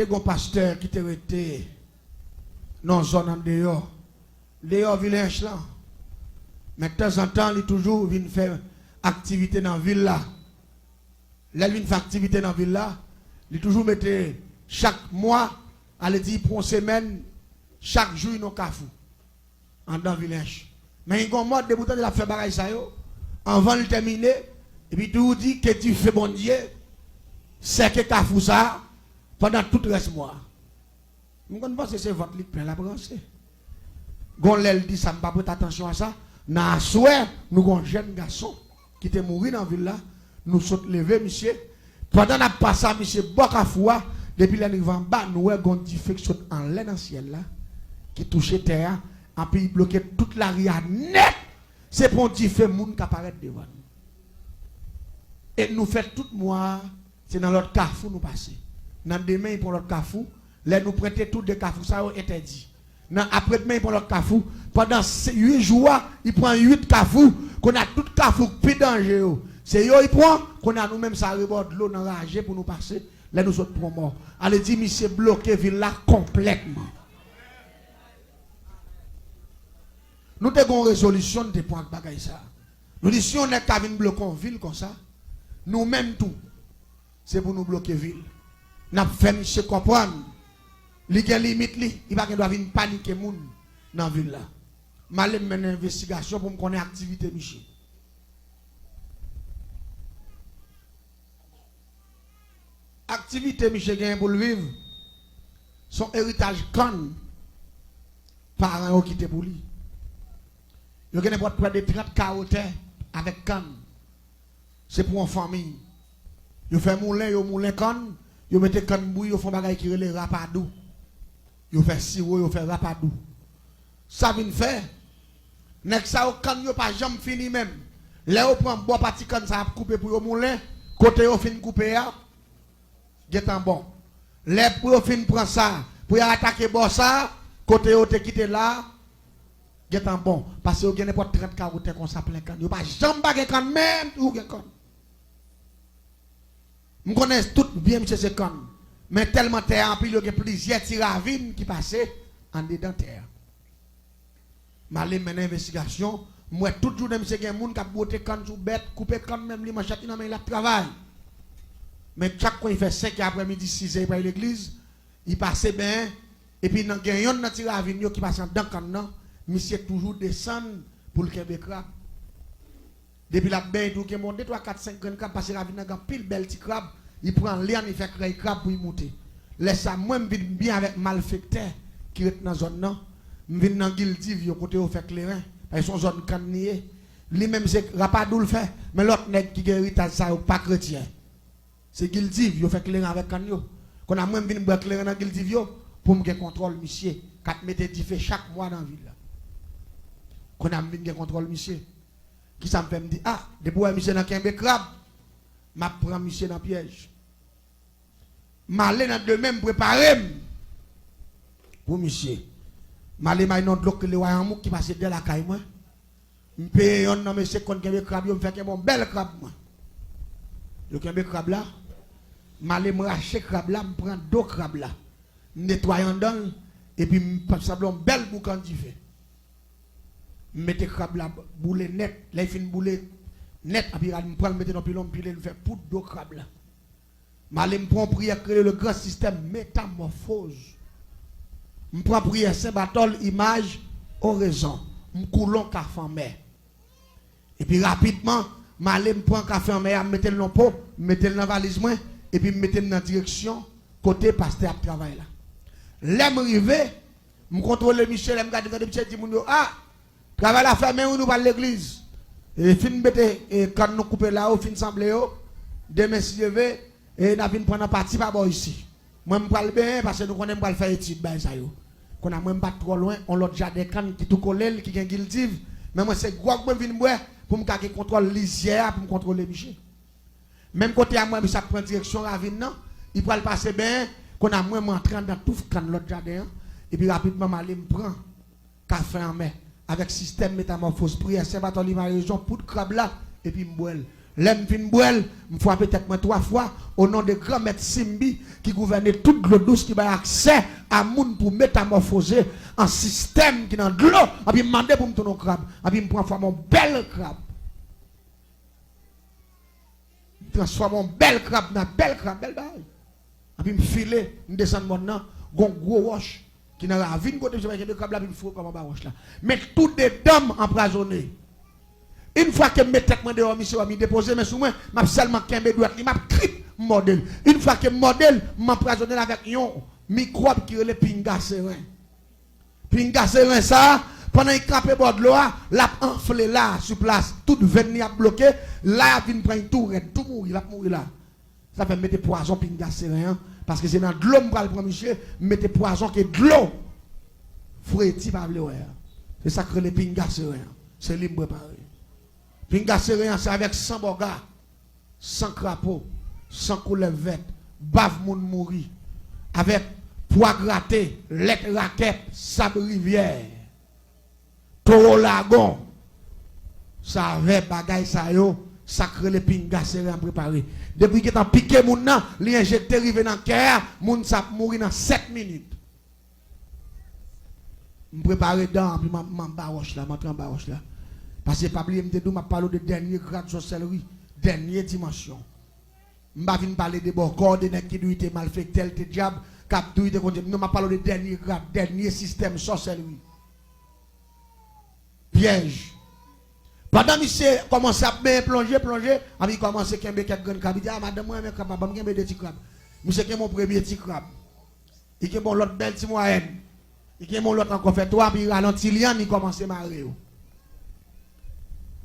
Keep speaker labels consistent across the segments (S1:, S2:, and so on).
S1: t'es un pasteur qui te été dans zone en dehors. Dehors village là. Mais de temps en temps, il toujours vient faire activité dans la ville là. Là, il vient faire activité dans la ville là. Il toujours mettait chaque mois, allez dire pour une semaine, chaque jour, il y a un cafou. En dans le village. Mais il y a un mode de bouton de la faire bagaille ça yo. Avant de terminer, et puis tout dit que tu fais bon Dieu, c'est que cafou ça pendant tout le reste mois. Je pense que c'est votre lit plein la pensée. Gonlel dit ça, ne pas prêter attention à ça. Dans la soirée, nous avons un jeune garçon qui était mort dans la ville là. Nous sommes levés, monsieur. Pendant que nous passons, monsieur, Bokafoua, depuis l'arrivée en bas, nous avons un diffection en l'air dans le ciel là, qui touchait terre, et puis il bloquait toute la ria net. C'est pour dire fait monde qui apparaît devant nous. Et nous faisons tout mois, c'est dans l'autre carrefour nous passer. Dans demain pour l'autre carrefour, là nous prêter tout des carrefours, ça a été dit. Après demain pour l'autre carrefour, pendant 8 jours, il prend 8 carrefours, qu'on a tout carrefour plus dangereux. C'est eux il prend, qu'on a nous-mêmes ça reborde l'eau dans la pour nous passer, là nous autres pour mort. Allez dire, monsieur bloqué ville là complètement. Nous avons une résolution de points de ça. Nous disons, si on est qu'à venir bloquer une ville comme ça, nous-mêmes tout, c'est pour nous bloquer la ville. Nous avons fait monsieur comprendre. Il y a des limites, il va doit venir paniquer les gens dans la ville là. Je vais mener une investigation pour me connaître l'activité, Michel. Activité, Michel, gagne pour le vivre. Son héritage con, parents qui étaient pour lui. Il y a près de 30 carottes avec canne. C'est pour une famille. Il fait moulin canne. Il met canne bouille, il fait des qui relèvent rapadou. Il fait sirop, il fait rapadou. Ça vient faire. Nek ça au canne, il pas jamais fini même. Là, on prend bois parti canne, ça a coupé pour le moulin. Côté, on fin couper, il bon. Là, pour fin prendre ça, pour attaquer bois ça, côté, on te quitté là. Get un bon parce que vous n'avez pas 30 carottes comme ça plein can. Vous pas jamais baguer can même ou gen can. Nous connaissons tout bien monsieur ce can. Mais tellement terre en pile il y a plusieurs tiravines qui passaient en dedans terre. Malé mener investigation, moi toujours monsieur gen moun qui botter can sous bête, couper can même li manchette dans main la travail. Mais chaque fois il fait 5 après-midi 6h par l'église, il passait bien et puis dans gen yon dans tiravine qui passe dans can nan. Monsieur toujours descend pour le Québec crabe. Depuis la baie, tout qui est monté 3, 4, 5 crabes, parce que la vie n'a pile belle petit crabe, il prend l'air, il fait créer crabe pour y monter. Laisse ça, moi, je vis bien avec malfecteur qui est dans la zone. Je vis dans Guildiv, côté où fait clairin, parce que son zone cannier. Lui-même, c'est Rapadou le fait, mais l'autre nègre qui guérit ça, pas chrétien. C'est Guildiv, il fait clairin avec canio. Quand on a même venu boire clairin dans Guildiv, pour me contrôle, monsieur, 4 mètres fait chaque mois dans la ville. Qu'on a mis un contrôle, monsieur. Qui ça me fait me dire, ah, depuis que monsieur n'a qu'un crabe, je prends monsieur dans le piège. Je vais de même préparer pour monsieur. Je vais aller dans l'autre qui passe de la caille. Je paye un homme, monsieur, qui a un crabe, je fais un bel crabe. Je fais un crabe là. Je vais aller me racheter crabe là, je prends 2 crabes là. Je nettoie dedans, et puis je fais un bel boucan d'y fait. Mettez crabe la boule net, là il fait une boule net, et puis je prends mettre dans pilon, puis il fait poudre d'eau crabe là. Je prends prière créer le grand système métamorphose. Je prends prière Saint-Barthol, image, oraison. Je coulons café en mer. Et puis rapidement, je prends café en mer, je mets le dans pot, je mets le dans la valise, et puis je mets dans la direction côté pasteur à travail là. Là, je arrive, je contrôle Michel, je regarde Michel, je dis, ah, travail la fermé ou nous pas l'église. Et fin bête quand nous couper là, au fin semblé demain si je vais et n'a vinn prendre parti pas bon ici. Moi me parle bien parce que nous connaissons pas faire étude ba ça yo. Qu'on a même pas trop loin, on l'autre jardin kan qui tout collé qui gen guildive, mais moi c'est gros que vinn boire pour me garder contrôle lisière pour me contrôler Michel. Même côté à moi ça prend direction ravine non, il peut le passer bien qu'on a moi entrer dans tout kan l'autre jardin et puis rapidement aller me prend café en main avec système métamorphose prière Saint-Bartholomew région pour crabe là et puis m'boile L'aime fin boel, me fois peut-être moi 3 fois au nom de grand maître Simbi qui gouvernait toute l'eau douce qui a accès à moun pour métamorphoser un système qui dans de l'eau. Et puis me demander pour me tourner au crabe. Et puis me prend mon bel crabe. Transforme mon bel crabe dans bel crabe, bel bail. Et puis me filer, me descendre maintenant, gon gros roche qui n'a la vie côté je vais le crabe là puis me faut comme un roche là. Mais toutes des dames emprisonnées. Une fois que je mets tête dehors, monsieur, je déposer mes sous moi, je seulement kembe droite, je clip modèle. Une fois que modèle, je m'empoisonne avec un microbe qui est le pinga serein. Pinga serein ça, pendant qu'il campe bord de l'eau, l'a enflé là sur place, toute veine a bloqué, là il vient prendre tout mourir, là mourir là. Ça fait mettre poison pinga serein parce que c'est dans de l'eau pour le monsieur, mettre poison qui est de l'eau. Fouetti pas le c'est ça que le pinga serein. C'est libre préparé. Pinga serein c'est avec 100 bogas, 100 crapauds, 100 couleurs vertes, bave moun mouri, avec pois gratté, lait raquette, sable rivière, taureau lagon, ça avait bagay ça yo, sacré le pinga serein préparé. Depuis que t'as piqué moun nan, li injecté rive dans cœur, moun sa mouri dans 7 minutes. Me préparer dans puis m'en baroche là, m'entrer en baroche là. Parce que pas oublier me dit m'a parlé de dernier grade de sorcellerie, dernière dimension. M'a vinn parler de bon coordonnées qui doit être mal fait tel te diable, cap doit être continue. M'a parlé de dernier grade, dernier système sorcellerie. Piège. Pendant monsieur commence à bien plonger, il commence à kembe quelques grands crabes. Il dit ah madame moi mais capable me kembe des petits crabes. Monsieur qui est mon premier petit crabe. Il qui bon l'autre belle petit moyenne. Il qui mon l'autre encore fait toi puis ralentit lian il commence à marrer.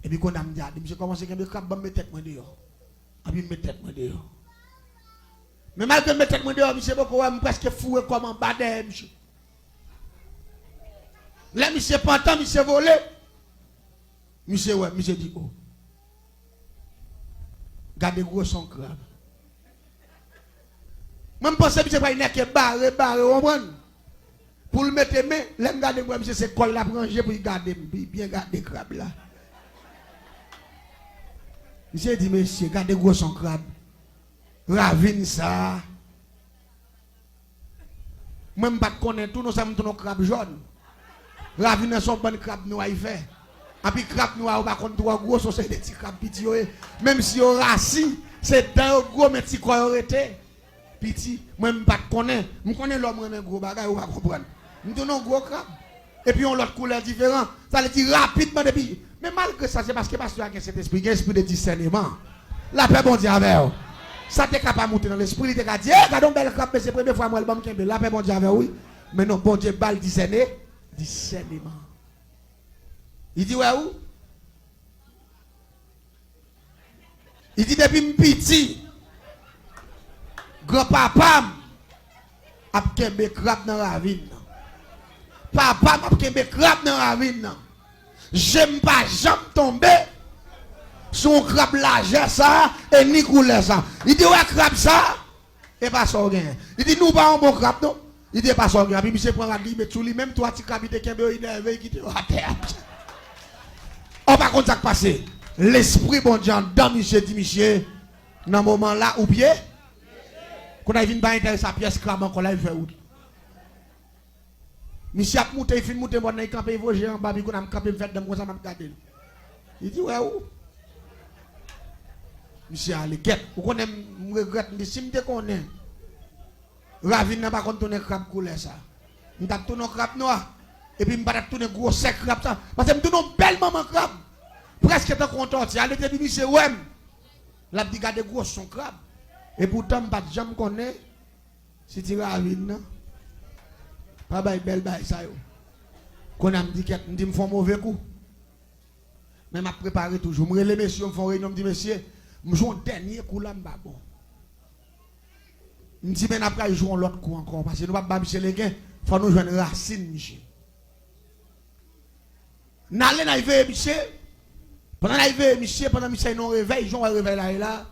S1: Et puis quand on me dit, monsieur commence à me crabe, me tête moi dehors. Et puis me tête moi dehors. Mais malgré me tête moi dehors, monsieur beaucoup presque fou comme en bas de monsieur. Là monsieur pantant, monsieur volé. Monsieur ouais, monsieur dit oh. Gardez gros son crabe. Même pense monsieur pas une que barré, on prend. Pour le mettre main, l'aime garder moi monsieur c'est colle la ranger pour garder bien garder crabe là. Monsieur dit, monsieur, gardez gros son crabe. Ravine ça. Même pas connaître tout, nous sommes tous nos crabes jaunes. Ravine son bon crabe noir il fait. Et puis crabe noir, on va contre trois gros, c'est des petits crabes petits. Même si on rassis, c'est dans gros, mais petits quoi été. Petit, même pas connaître. Je connais l'homme, un gros bagage, on va comprendre. Nous donnons gros crabe. Et puis on l'autre couleur différente. Ça veut dire rapidement depuis. Mais malgré ça, c'est parce que pasteur a cet esprit, esprit de discernement. La paix bon Dieu avec vous. Ça t'es capable de monter dans l'esprit, il t'a dit, regardons belle crabe, c'est la première fois moi le bon qui la paix bon Dieu avec oui. Mais non, bon Dieu bal discernement. Il dit ouais où? Il dit depuis petit, grand-papa a kembe crabe dans la ravine. Papa m'a kembe crabe dans la ravine. J'aime pas jamais tomber sur un crabe large ça et ni couleur ça. Il dit ouais crabe ça et pas ça gain. Il dit nous pas un bon crabe non. Il dit pas ça gain. Puis monsieur prend la dit mais tout lui même toi tu crabe te kembe énervé qui te à terre. On va contre ça passer. L'esprit bon Dieu dans monsieur dit monsieur dans moment là ou bien quand il vient pas intéresser sa pièce crabe encore là il fait où. Monsieur a monté, il fait monter, il a campé, il a campé, il a campé, il a campé, il il dit, ouais, où? Monsieur a les guettes, vous connaissez, je regrette, si je connais, Ravine n'a pas tourné crabe couleur ça. Je vais tourner crabe noir, et puis je vais tourner gros sec crabe ça, parce que je tourne belle maman crabe, presque tant content, il a dit, monsieur, ouais, la dit, garde gros son crabe, et pourtant, je ne vais jamais connaître, si tu Ravine, non? Pas belle bail ça yo. Quand on me dit que me font mauvais coup. Mais m'a préparé toujours. Moi les messieurs me font réunion me dit monsieur, me joue un dernier coup là m'ba bon. Me dit mais après jouer l'autre coup encore parce que nous pas monsieur les gains, faut nous joindre racine monsieur. N'allez na veille monsieur. Pendant la veille monsieur, pendant monsieur nous réveille, joue réveil là et là.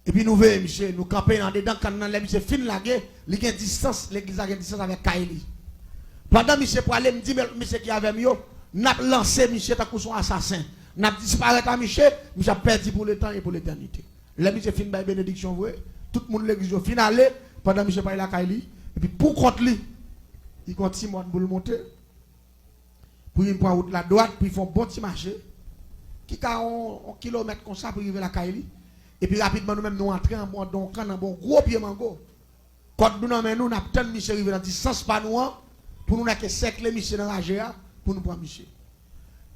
S1: Et puis nous veillons monsieur, nous camper dans dedans quand les monsieur fin la guerre, il y a distance, l'église a une distance avec Kaili. Pendant monsieur pour aller me dit monsieur qui avait mieux, n'a lancé monsieur ta son assassin. n'a disparaître à Michel, Michel a perdu pour le temps et pour l'éternité. Là, Michel fin by bénédiction, vrai. Tout le monde l'église finale pendant Michel parle la Kaili. Et puis pour contre lui, il continue pour le monter. Puis il prend route la droite, puis ils font bon petit marché. Qui a un kilomètre comme ça pour arriver à la Kaili. Et puis rapidement, nous-mêmes, nous entrons en bon gros pied mango. Quand nous avons tant Michel arrivé dans distance pas nous, pour nous n'avons que cercle Michel dans la GA, pour nous prendre Michel.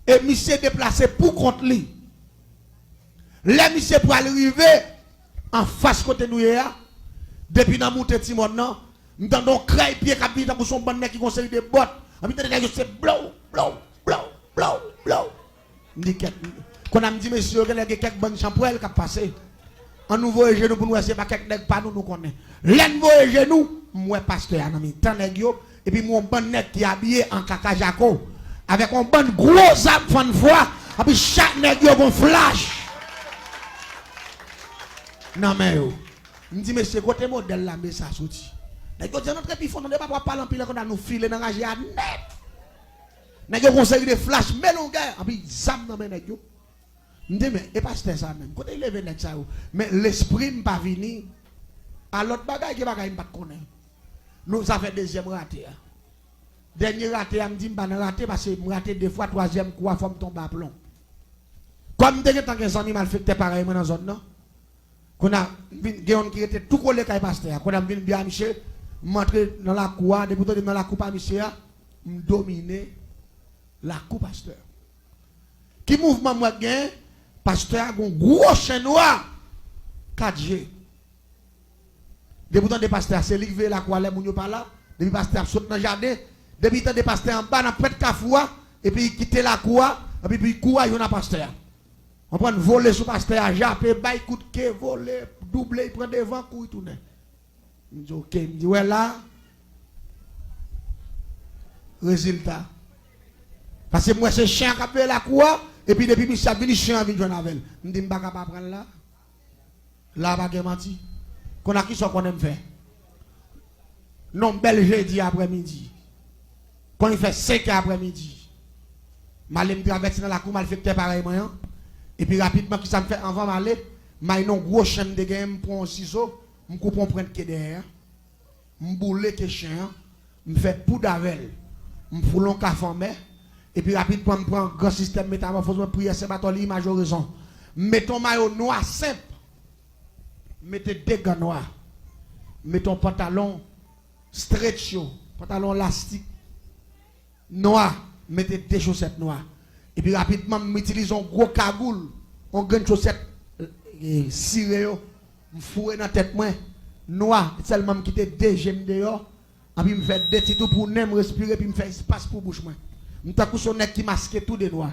S1: Et Michel déplacé pour contre lui. Là, Michel pour arriver en face côté nous, depuis dans montée de Timon, nous avons craie pied qui pour son bon mec qui conseille des bottes. On dit c'est blow. Quand on me dit, monsieur, il y a quelques bonnes champouelles qui ont passé. En nous voyons genoux pour nous, c'est pas quelques nègres pas nous connaissons. L'un voyons genoux, moi, pasteur, et puis mon bon nègre qui est habillé en caca jaco, avec un bon gros âme fan foi, et puis chaque nègre a un flash. Non, mais yo, je me dis, monsieur, côté modèle là, mais ça sorti. Nègre, je notre pifon, on ne peut pas parler en pile quand on nous file dans la GA net. Nègre conseille des flash, mais non, gars, et puis zam dans mes nègres. Je me dis, mais et pas ça même. Quand il est ça, mais l'esprit n'est pas venu. À l'autre bagaille qui bagaille pas connaître. Nous ça fait deuxième raté. Dernier raté, je me dis pas raté parce que je raté deux fois troisième coup faut me tomber à plomb. Comme dès que tant que amis mal fait pareil dans la zone non. Qu'on a Guéon qui était tout collé kay pasteur. Qu'on a vinn bien Michel, m'entrer dans la cour, depuis dans la cour pas Michel, me dominer la cour pasteur. Qui mouvement moi gain pasteur a un gros chien noir 4G. Depuis temps de pasteur, c'est livré la quoi les moun pas là. Depuis pasteur saute dans le jardin. Depuis temps de pasteur en bas dans près de Kafoua. Et puis il quitte la cour. Et puis il court, il y a un pasteur. On prend voler sur pasteur, japper, bail coup de quai, voler, doubler, il prend devant, coup, il tourne. Je dis ok, je dis ouais là. Résultat. Parce que moi c'est chien qui a fait la cour. Et puis depuis Michel venu chien vient jouer avec. Je dis je ne vais pas prendre là. Là, je ne vais pas mentir. Qu'on a qui soit qu'on aime faire. Non, bel jeudi après-midi. Quand il fait 5 après-midi. Je vais traverser dans la cour, je vais faire pareil. Et puis rapidement, qui ça me fait avant d'aller, je vais gros chaîne de game pour un ciseau, je coupe un prendre qui derrière. Je boule le chien, je fais poudre avec. Je foule un café en mer. Et puis rapidement, je prends un grand système métamorphose, je prie, c'est pas ton lit, major raison. Mettons maillot noir simple. Mettez des gants noirs. Mettez un pantalon stretch, pantalon élastique noir. Mettez des chaussettes noires. Et puis rapidement, m'utilise un gros cagoule, un grand chaussette ciré, m'fouer dans la tête moi, noir, seulement me quitter deux gemmes dehors, et puis me faire des petits pour me respirer, puis me faire espace pour bouche moi. M'ta couson nèg qui masque tout de noir.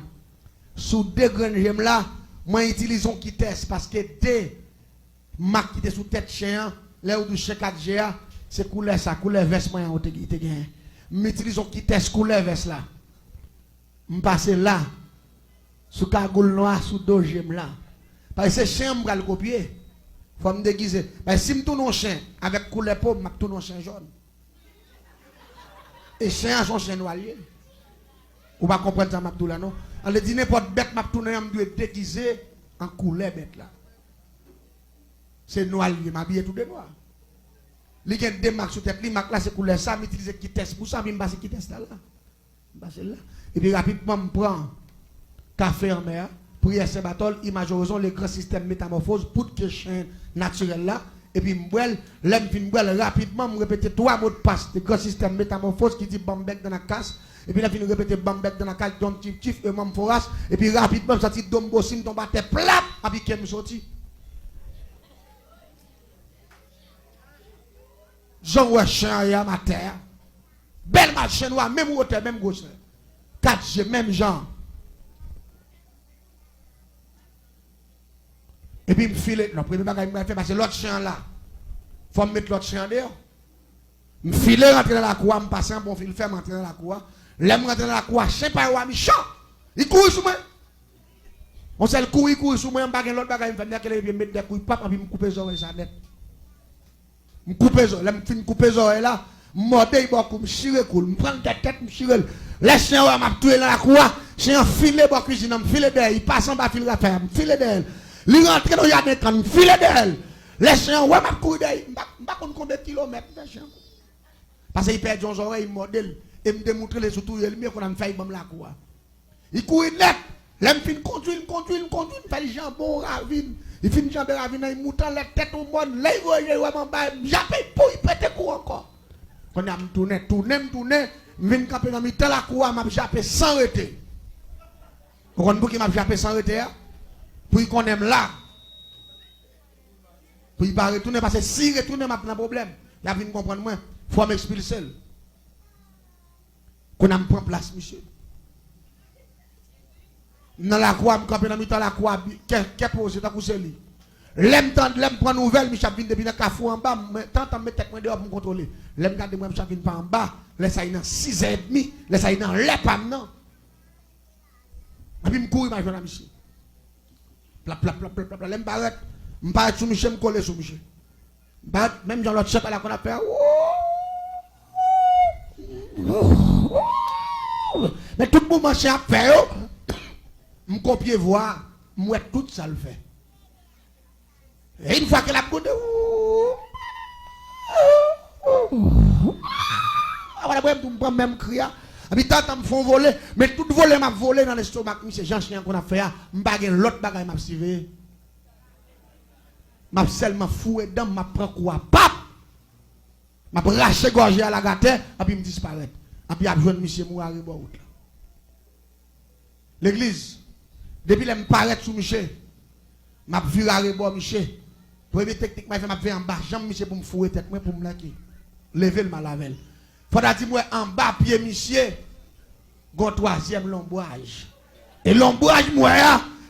S1: Sous deux grandes gemmes là, moi utilise un qui teste parce que deux marques qui étaient sous tête chien, là où du chien 4G, c'est couleur ça, couleur veste moi on te gagne. M'utilise un qui teste couleur veste là. M'passe là sous cagoule noir sous deux gemmes là. Parce que c'est chien m'pa le copier. Faut me déguiser. Parce que si me tourne un chien avec couleur peau, m'a tourne un chien jaune. Et chien son chien noir. Ou pas comprendre ça m'abdou là non. On le dit n'importe bête m'a tourner me doit déguiser en couleur bête là. C'est noir il m'habille tout de noir. Li gen deux marques sur tête, li marque là c'est couleur ça, m'utiliser qui teste pour ça, me passer qui teste là. Passer là. Et puis rapidement me prend café en mer, prière Saint-Barthol, image horizon le grand système métamorphose pour que chien naturel là et puis m'boel, l'aime fin m'boel rapidement me répéter trois mots de passe le grand système métamorphose qui dit bambek dans la casse et puis là fin répéter bambek dans la casse don tif et mam foras et puis rapidement sorti dombo sim tombe à terre plap et puis qu'elle me sorti. Jean ouais chien à ma terre. Belle machine noire même hauteur même gauche. 4G même genre. Et puis, me file, le premier bagage que je fais, parce que l'autre chien là, il faut me mettre l'autre chien dehors. Me file, rentrer dans la cour, me passer un bon fil, faire rentrer dans la cour. L'aime rentrer dans la cour, chien pas ou méchant. Il court sur moi. On sait le court, il court sur moi, je bagage l'autre bagage, il fait que mettre des couilles, papa, puis me couper les oreilles, ça net. Me couper les oreilles, me couper les oreilles là, me morder, me chire, me prendre la tête, me chire. Les chiens m'a tué dans la cour, chien filé pour cuisine, me filé d'elle, il passe en bas fil raffaire, me filé d'elle. Il rentre dans le jardin quand me filé d'elle. Les chiens m'a couru d'elle, m'a combien de kilomètres les chiens. Parce qu'il perd son oreille, il modèle et me démontrer les surtout il mieux qu'on a fait comme la cour. Il court net, l'aime fin conduire, fait les jambons ravine. Il finit jambe ravine, il mouton la tête au monde, là il voit vraiment bas, j'appelle pour il pète coup encore. Quand on a tourné, vient camper dans mi-temps la cour, m'a jappé sans arrêter. Vous comprenez pour qui m'a jappé sans arrêter? Pour qu'on aime là. Pour il pas retourner parce que si retourner m'a un problème. Il a venu comprendre moi, faut m'expulser. Qu'on a prend place monsieur. Dans la cour, me camper dans mi-temps la cour, qu'est posé ta couche li. L'aime prendre nouvelle, Michel vient depuis le cafou en bas, tant me tête moi dehors pour contrôler. L'aime garder moi Michel vient pas en bas, laisse aller dans 6h30, laisse aller dans les pam non. Et puis me courir ma jeune Michel. Plap l'aime barrette, me paraît sous Michel, me coller sous Michel. Même dans l'autre chef là qu'on a fait. Mais tout le monde marche à faire. Me copier voir, moi tout ça le fait. Et une fois que la côte voilà, même crier. Habitant me font voler, mais tout voler m'a volé dans l'estomac, c'est Jean Chien qu'on a fait, m'baguer l'autre bagaille m'a suivi. M'a seulement foué dedans, m'a prend quoi, pap. M'a braché gorgé à la gâte, et puis me disparaître. Et puis a besoin monsieur mourir route. L'église, depuis que je paraît sous Michel, m'a vu à rebord Michel. Première technique, m'a fait en bas, jambe Michel pour me fouer tête, pour me laquer. Lever le malavel. Faudra dire moi en bas pied Michel, gon troisième l'ombrage. Et l'ombrage moi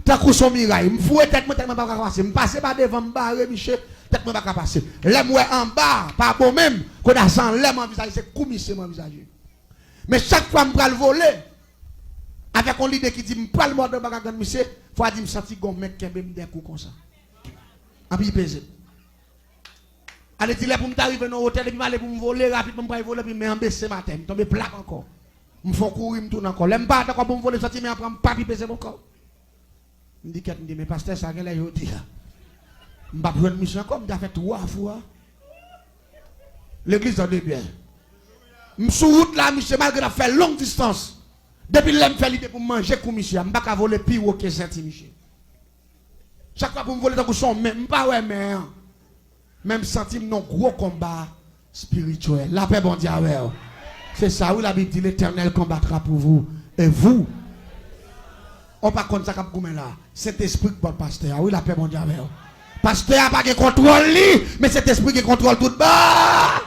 S1: t'as coup son miraille, me fouet tête moi tellement pas passer, me passer pas devant me barrer Michel, tête moi pas passer. Là moi en bas, pas bon même, qu'on a sans l'aime en visage, c'est comme Michel mon visage. Mais chaque fois me pral voler avec un leader qui dit me pral mort de bagarre Michel, faut dire me sentir gon mec qui me des coups comme ça. A puis peser. Allez dire pour me t'arriver dans l'hôtel et puis aller pour me voler rapidement pour me voler puis me baisser matin, me tomber plaque encore. Me font courir me tourner encore. L'aime pas d'accord pour me voler sortir mais après me pas peser mon corps. Me dit qu'elle me dit mais pasteur ça qu'elle a dit. Me pas prendre mission comme t'as fait 3 fois. L'église en est bien. Me sur route là monsieur malgré fait longue distance. Depuis l'aime fait l'idée pour manger comme monsieur, me pas voler pire que senti monsieur. Chaque fois pour me voler dans son même pas ouais mais même senti non gros combat spirituel. La paix bon Dieu avec. C'est ça où la Bible dit l'Éternel combattra pour vous et vous. On pas contre ça comme goumé là. Cet esprit pour le pasteur. Oui la paix bon Dieu avec. Pasteur a pas de contrôle lui, mais cet esprit qui contrôle tout bas.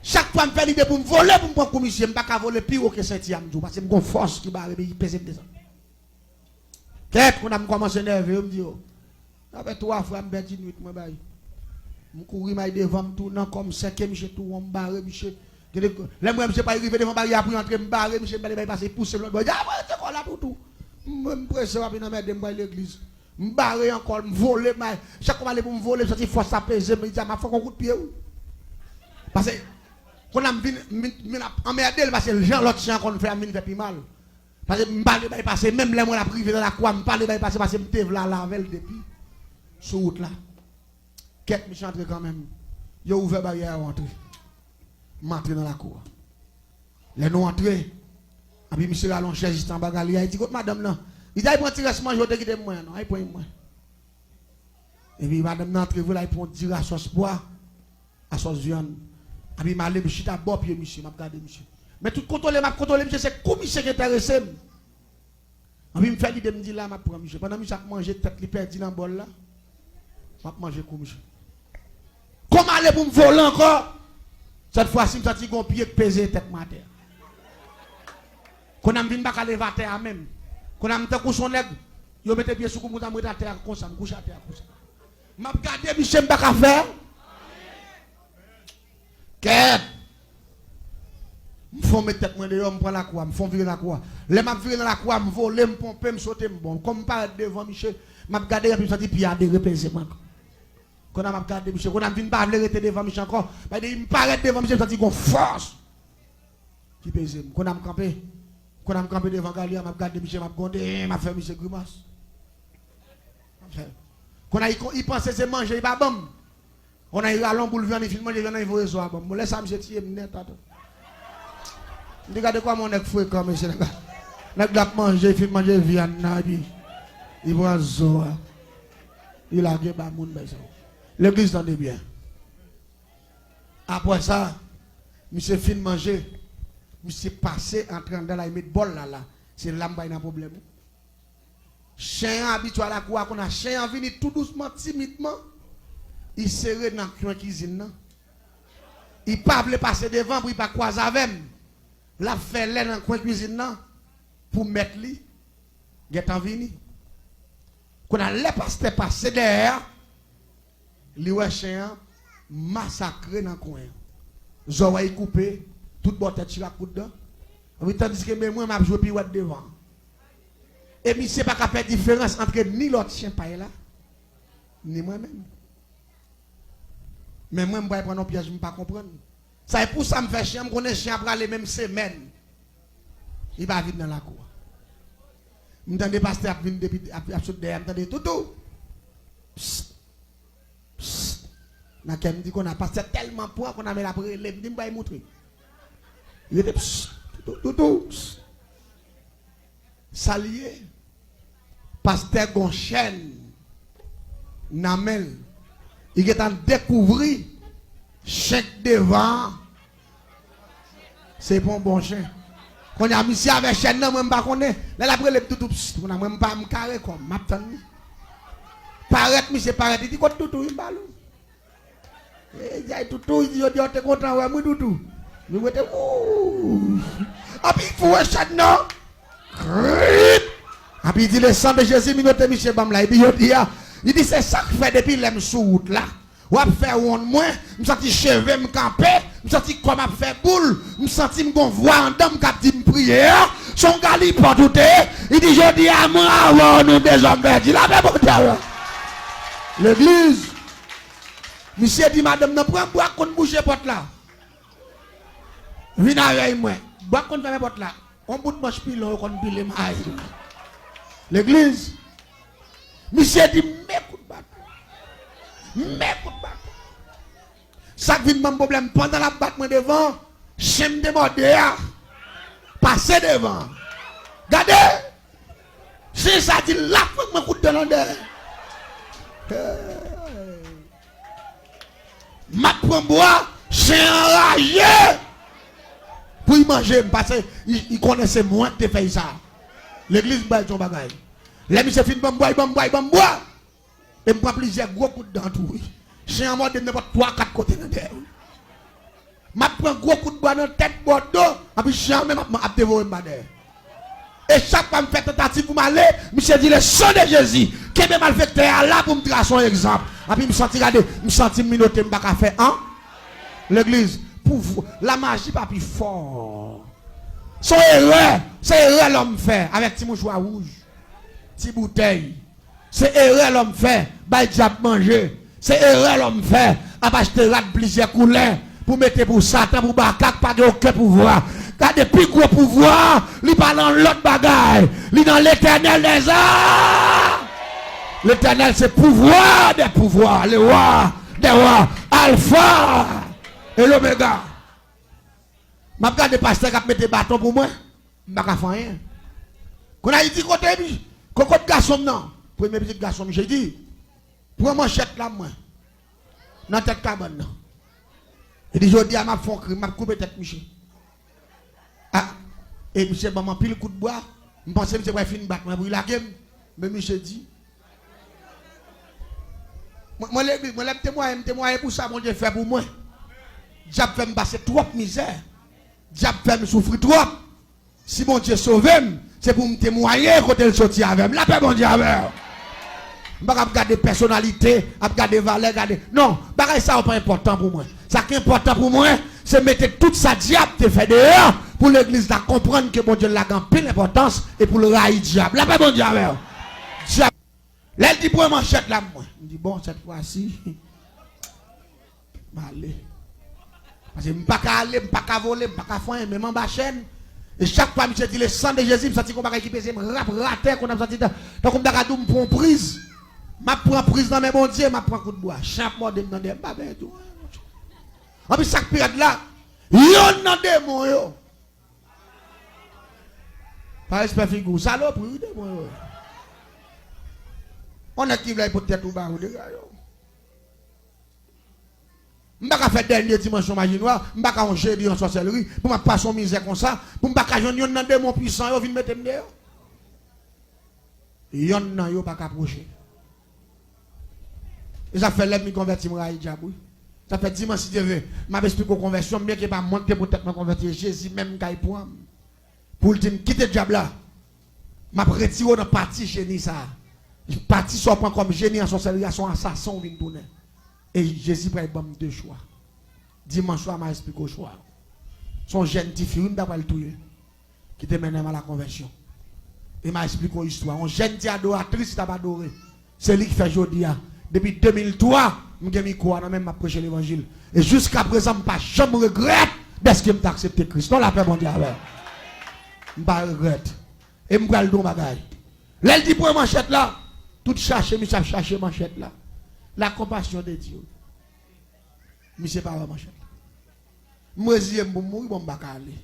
S1: Chaque fois me fait l'idée pour me voler pour me prendre commission, me pas voler pire que Saint-Yam parce que me gon force qui va il pèse des. Qu'est-ce qu'on a commencé à nerver me dit avec 3 fois me bête nuit moi bail. Je courir devant me tourner comme 5e monsieur tout on barre monsieur. Là moi monsieur pas arrivé devant barrière pour entrer me barrer monsieur pas passer pousser l'autre boy. Ah ouais c'est là pour tout. Me presse rapide dans mettre dans l'église. Me barrer encore me voler chaque fois aller pour me voler sortir force à peser me dit m'a fait un coup de pied. Parce que quand on a emmerdé parce que les gens l'autre chien qu'on fait me fait plus mal. Parce que me parler passer même là moi la privé dans la croix me parler passer parce que me tève là lavel depuis sur route là. Quelques me chantent quand même. Ils ont ouvert barrière à entrer. M'entrer dans la cour. Les nous entrer. Et puis monsieur allons chercher juste en bagarre. Il dit madame là, il dit il prend tirer ce manger de quitter moi non, il prend moi. Et puis madame n'entre vous là il prend tirer à sauce pois, à sauce viande. Et puis m'aller me chita bord pied monsieur, m'a regarder monsieur. Mais tout contrôler monsieur c'est comme monsieur qui intéressé. Et puis me fait l'idée me dit là m'a prend monsieur. Pendant monsieur a mangé tête li perdu dans bol là. M'a manger comme monsieur. Comment aller pour me voler encore? Cette fois-ci, je suis un pied pesé tête ma terre. Quand on a vu pas lever à terre même. Quand on a mis son leg, yo mette pied sur comme à terre comme ça, couche à terre comme ça. M'a regardé Michel pas faire. Qu'est? Me font mettre tête moi dehors, me prend la croix, me font virer la croix. Les m'a virer dans la croix, me voler, me pomper, me sauter, me bon. Comme pas devant Michel, m'a regardé et puis sorti pied à des repéser moi. Quand on a regardé Michel, quand on a vu pas arrêter devant Michel encore, il me paraît devant Michel, ça dit qu'on force. qui pèse. Quand on a campé, devant Galia, m'a regardé Michel, m'a gondé, m'a fait Michel grimace. Quand il pensait c'est manger, il va bon. On a eu à l'ombre pour le venir, il filme, il vient, il va résoudre. Bon, laisse ça, Michel, tirer, net, attends. Regardez quoi mon nec fouet comme Michel. Nec l'a manger, il filme manger viande, il prend zo. Il a gagné par monde. L'église tendait bien. Après ça, monsieur fin manger, monsieur passé en train de la mettre bol là. C'est là qu'il y a un problème. Chien habitué à la cour, qu'on a chien venu tout doucement, timidement. Il serrait dans la cuisine. Il ne peut pas passer devant pour ne pas croiser avec lui. La fait l'air dans la cuisine pour mettre lui. Il est en vini. Quand on a les pasteurs passer derrière, les chien massacré dans le coin. Zoé coupé, toute bonne tête sur la coude dedans. Tandis que moi, je joue puis devant. Et je ne sais pas qu'à faire différence entre ni l'autre chien pas là, ni moi-même. Mais moi, je ne vais pas prendre un piège, je ne vais pas comprendre. Ça est pour ça que je me fais chien, je connais chien après les mêmes semaines. Il va vite dans la cour. Je me dis, pasteur, je viens depuis derrière, je me dis, tout. Dans lequel me dit qu'on a passé tellement poids qu'on a mis la prélève, je me dis, montrer. Il était tout. Salier, pasteur Gonchen, Namel, il est en découvrir chèque devant. C'est pour un bon chien. Quand on a mis ça avec chien, non, même pas qu'on est. Là, la prélève tout, on a même pas me carré comme, m'attend. Paraît, monsieur, paraît, il dit, quoi, tout, il balou. Et il dit, tout, il dit, on est content, ouais, moi, tout. Nous, on était, ouh. Ah, puis, il faut un chien, non? Et puis il dit le sang de Jésus, Michel Bamla. Il dit c'est ça que fait depuis les sous là. Ou à faire un moins, je me sens cheveux me camper, je me sens comme à faire boule, je me sens me voix en dame qui dit me prier. Son gars il pas tout. Il dit je dis à moi avant nous des hommes perdus. La même bonne. L'église. Monsieur dit madame ne prend bois qu'on bouge porte là. Viens avec moi. Bois qu'on ferme porte là. On bout de manche pilon qu'on pile maille. L'église. Monsieur dit mais coup de batte. Ça vient mon problème pendant la batte devant, j'aime demander passer devant. Regardez. Si ça dit là faut me coup de l'endroit. Ma prend bois, j'ai enragé. Pour y manger, parce qu'il connaissait moins que tu fais ça. L'église baille ton bagage. Les monsieur fin bois. Et me prend plusieurs gros coups de dents tout. J'ai un mode de n'importe 3-4 côtés dans terre. Ma prend gros coup de bois dans tête bordeaux, et puis j'ai même à dévorer ma terre. Et chaque fois que je fais tentative pour m'aller, monsieur dit le sang de Jésus, qui est malfecteur là pour me tracer un exemple. Et puis me sentir minoté, je ne peux pas faire un. L'église. La magie pas plus fort. Son erreur, c'est erreur l'homme fait avec petit mouchoir rouge, petit bouteille. C'est erreur l'homme fait, bah diable manger. C'est erreur l'homme fait, à acheter plusieurs couleurs pour mettre pour Satan, pour Bakak, pas de aucun pouvoir. Car depuis gros pouvoir, il pas dans l'autre bagaille, il dans l'éternel des arts. L'éternel c'est pouvoir des pouvoirs, le roi des rois, Alpha. Et l'oméga. Je regarde le pasteur qui met des bâtons pour moi. Je ne vais pas faire rien. Quand il dit côté, côté garçon, non. Premier petit garçon, j'ai dit, prends mon chèque là, moi. Dans la tête cabane. Il dit, je dis à ma fond, je vais couper tête, Michel. Ah, et Michel, je pile le coup de bois. Je pense que Michel va finir de battre, mais il a game. Mais Michel dit, moi, je témoigne pour ça, mon Dieu fait pour moi. Diable fait me passer trop de misère. Diable fait me souffrir trop. Si mon Dieu sauve, c'est pour me témoigner quand il sortit avec moi. La paix, mon Dieu, avec moi. Je ne vais pas regarder personnalité, regarder valeur, regarder. Non, ça n'est pas important pour moi. Ce qui est important pour moi, c'est mettre toute sa diable te fait dehors pour l'église de comprendre que mon Dieu l'a gagné l'importance et pour le railler diable. La paix, mon Dieu, avec moi. Diable. Là, il dit pour manchette là, moi. Je dis, bon, cette fois-ci, allez. Parce que je ne peux pas aller, je ne peux pas voler, je ne peux pas faire, même en bas chaîne. Et chaque fois, je dis le sang de Jésus, je sens qu'on va équiper, je me rater, qu'on a senti, donc on me dit, je prends prise. Je prends prise dans mes bons dieux, je prends coup de bois. Chaque mois, je me dis, pas bien tout. En plus, chaque période là, il y a un démon, yo. Par respect, figure, salope, oui, démon, yo. On a qui veut pour tête ou bas, yo. Je ne vais pas faire dernier dimension magie noire, je ne vais pas faire jeudi en sorcellerie, pour ne pas passer misère comme ça, pour ne pas faire un démon puissant, il vient mettre dehors. Il y a un pas approcher. Et ça fait l'aime me convertir à Djabou. Ça fait dimanche si Dieu veut. Je vais expliquer aux conversions, bien que pas monter pour me convertir. Jésus même qui pour le dire quitter le diable là. Je vais retirer dans partie génie ça. Partie soit pas comme génie en sorcellerie, son assassin vient tourner. Et Jésus prend deux choix. Dimanche soir, m'a expliqué au choix. Son jeune petit fille, d'après le tout, qui te mène à la conversion. Et m'a expliqué une histoire. Un jeune petit adoratrice qui t'a adoré. C'est lui qui fait aujourd'hui. Depuis 2003, je me quoi, même m'a prêché l'évangile. Et jusqu'à présent, je ne jamais regrette parce que je accepté Christ. Non, la paix mondiale. Je ne regrette. Et je vais le don bagaille. L'elle dit pour manchette là, tout chercher, je chercher manchette là. La compassion de Dieu. Monsieur pas manchette. Moi je pour mourir bon bakali.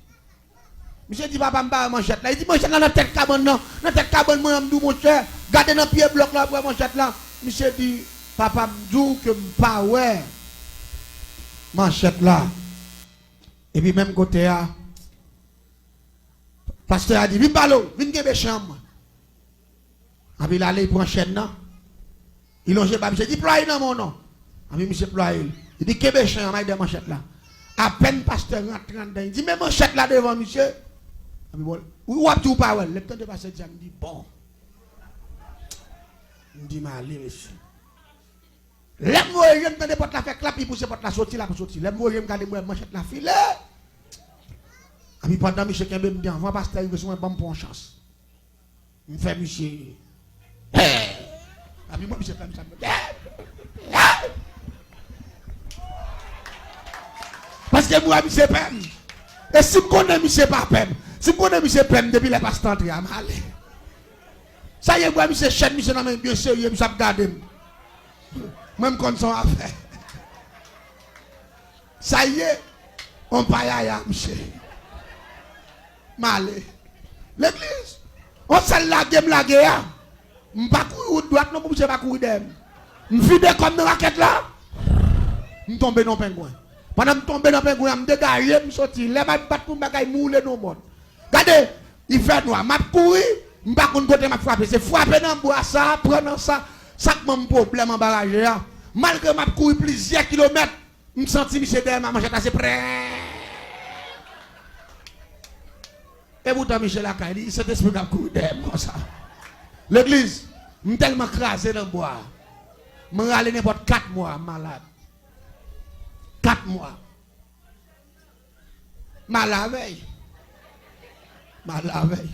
S1: Monsieur dit papa pas manchette là, il dit manchette là dans tête cabane non, dans tête cabane moi me mon cher, gardez dans pied bloc là pour manchette là. Monsieur dit papa me dit que pas ouais. Manchette là. Et puis même côté là pasteur a dit viens balo, viens gebe chambre. A puis il allait pour chaîne là. Il longe pas, monsieur dit ploie dans mon nom. Ami monsieur ploie. Il dit Québec chien avec des manchettes là. À peine pasteur rentre dedans, il dit mais manchette là devant monsieur. Ami bon, ou a tout pas ouais, le temps de passer dit me dit bon. Il dit mais allez monsieur. L'aime moi je me tande porte la fait clap, il pousse porte la sortir là pour sortir. L'aime moi je me regarder moi manchette la filet. Ami pendant monsieur Kembe me dit avant pasteur il veut un bon pour chance. Me fait monsieur Ami moi, monsieur parce que moi, monsieur Pem. Et si je connais monsieur pas Pem, si je connais monsieur Pem depuis les pasteurs entrés à mal. Ça y est, moi, monsieur Chen, monsieur n'a bien sérieux, monsieur a gardé. Même quand son affaire. Ça y est, on paye à monsieur. Mal. L'église, on s'est la guerre. Je ne vais pas courir de droite, non, je ne vais pas courir d'aime. Je suis fidèle comme une raquette là. Je tombe dans le pingouin. Pendant que je tombe dans le pingouin, je me dégage, je me sortis. Les mains battent pour me mouler dans le monde. Regardez, il fait noir. Je courir, je ne vais pas côté ma frapper. C'est frapper dans le bois, ça, prendre ça. Ça qui m'a problème en barrage. Malgré que je courir plusieurs kilomètres, je me sens que derrière ma manchette assez près. Et pourtant, Michel a dit, cet esprit qui a couru derrière comme ça. L'église, je suis tellement crasé dans le bois. Je suis allé n'importe 4 mois malade. 4 mois. Malade. Malade.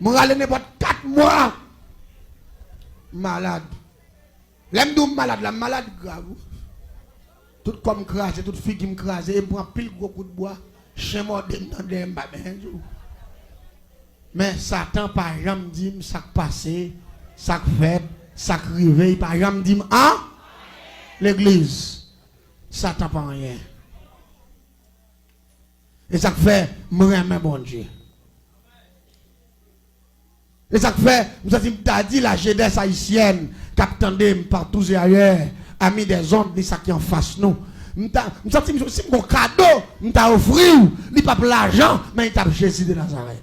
S1: Je suis allé n'importe 4 mois malade. L'aime malade, la malade grave. Tout comme crasé, toute fille qui me crase, et prend pile gros coup de bois. Je suis mort dans des jour. Mais Satan par jamais dit ça passé, ça fait, ça réveille par jamais dit hein l'église. Satan pas rien. Et ça fait moi bon Dieu. Et ça fait nous dit la jeunesse haïtienne qui partout et ailleurs, amis des ondes, des ça qui en face nous. Nous senti si mon cadeau, nous t'a offert, il pas l'argent, mais il t'a Jésus de Nazareth.